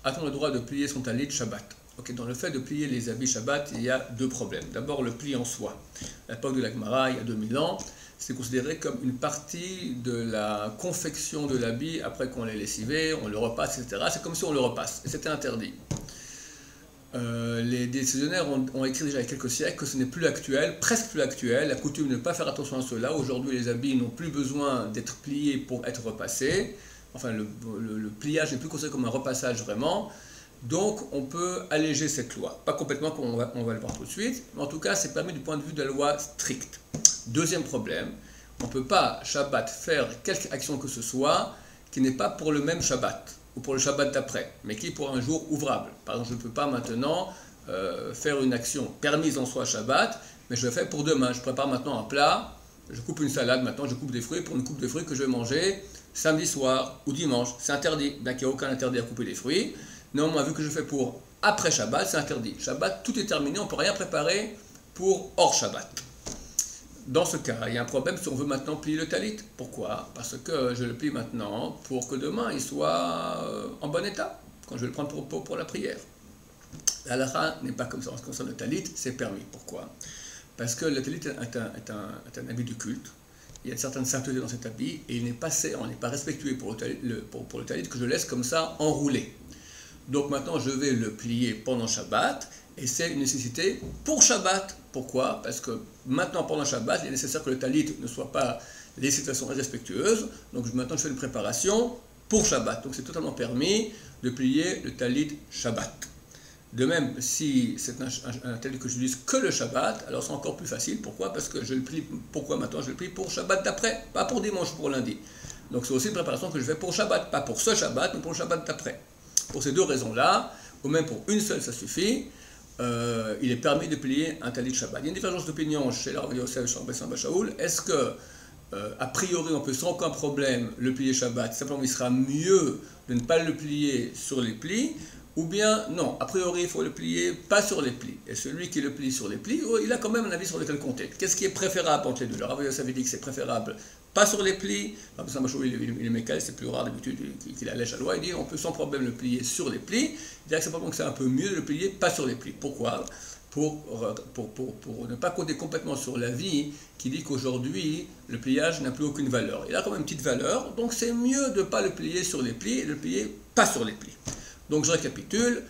a-t-on le droit de plier son talit Shabbat? Ok, dans le fait de plier les habits Shabbat, il y a deux problèmes. D'abord, le pli en soi. À l'époque de la Gemara, il y a 2000 ans, c'est considéré comme une partie de la confection de l'habit après qu'on l'ait lessivé, on le repasse, etc. C'est comme si on le repasse, et c'était interdit. Les décisionnaires ont écrit déjà il y a quelques siècles que ce n'est plus actuel, presque plus actuel, la coutume de ne pas faire attention à cela. Aujourd'hui, les habits n'ont plus besoin d'être pliés pour être repassés. Enfin, le pliage n'est plus considéré comme un repassage vraiment. Donc, on peut alléger cette loi. Pas complètement, on va le voir tout de suite, mais en tout cas, c'est permis du point de vue de la loi stricte. Deuxième problème, on ne peut pas, Shabbat, faire quelque action que ce soit qui n'est pas pour le même Shabbat, ou pour le Shabbat d'après, mais qui est pour un jour ouvrable. Par exemple, je ne peux pas maintenant faire une action permise en soi Shabbat, mais je le fais pour demain. Je prépare maintenant un plat, je coupe une salade, maintenant je coupe des fruits pour une coupe de fruits que je vais manger samedi soir ou dimanche. C'est interdit, bien qu'il n'y a aucun interdit à couper des fruits. Néanmoins, vu que je fais pour après Shabbat, c'est interdit. Shabbat, tout est terminé, on ne peut rien préparer pour hors Shabbat. Dans ce cas, il y a un problème si on veut maintenant plier le talit. Pourquoi? Parce que je le plie maintenant pour que demain il soit en bon état, quand je vais le prendre pour la prière. La halakha n'est pas comme ça. En ce qui concerne le talit, c'est permis. Pourquoi? Parce que le talit est un habit du culte. Il y a une certaine sainteté dans cet habit et il n'est pas séant, il n'est pas respectué pour le talit que je laisse comme ça enroulé. Donc maintenant, je vais le plier pendant Shabbat, et c'est une nécessité pour Shabbat. Pourquoi? Parce que maintenant, pendant Shabbat, il est nécessaire que le talit ne soit pas laissé de façon irrespectueuse. Donc maintenant, je fais une préparation pour Shabbat. Donc c'est totalement permis de plier le talit Shabbat. De même, si c'est un talit que j'utilise que le Shabbat, alors c'est encore plus facile. Pourquoi? Parce que je le plie. Pourquoi maintenant je le plie pour Shabbat d'après, pas pour dimanche, pour lundi. Donc c'est aussi une préparation que je fais pour Shabbat, pas pour ce Shabbat, mais pour le Shabbat d'après. Pour ces deux raisons-là, ou même pour une seule, ça suffit, il est permis de plier un talit Shabbat. Il y a une divergence d'opinion chez Rav Yosef Sharbessin Bashaoul. Est-ce que, a priori, on peut sans aucun problème le plier Shabbat, simplement il sera mieux de ne pas le plier sur les plis, ou bien non, a priori il faut le plier pas sur les plis. Et celui qui le plie sur les plis, il a quand même un avis sur lequel compter. Qu'est-ce qui est préférable entre les deux? Le Rav Yosef avait dit que c'est préférable pas sur les plis. Il est mécal, c'est plus rare d'habitude qu'il allège la loi. Il dit on peut sans problème le plier sur les plis. Il dirait que c'est un peu mieux de le plier pas sur les plis. Pourquoi? Pour ne pas compter complètement sur l'avis qui dit qu'aujourd'hui le pliage n'a plus aucune valeur. Il a quand même une petite valeur, donc c'est mieux de ne pas le plier sur les plis et de le plier pas sur les plis. Donc je récapitule,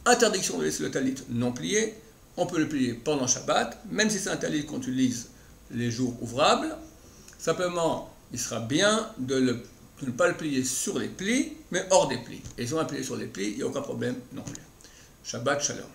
interdiction de laisser le talit non plié, on peut le plier pendant Shabbat, même si c'est un talit qu'on utilise les jours ouvrables. Simplement, il sera bien de ne pas le plier sur les plis, mais hors des plis. Et si on va le plier sur les plis, il n'y a aucun problème non plus. Shabbat Shalom.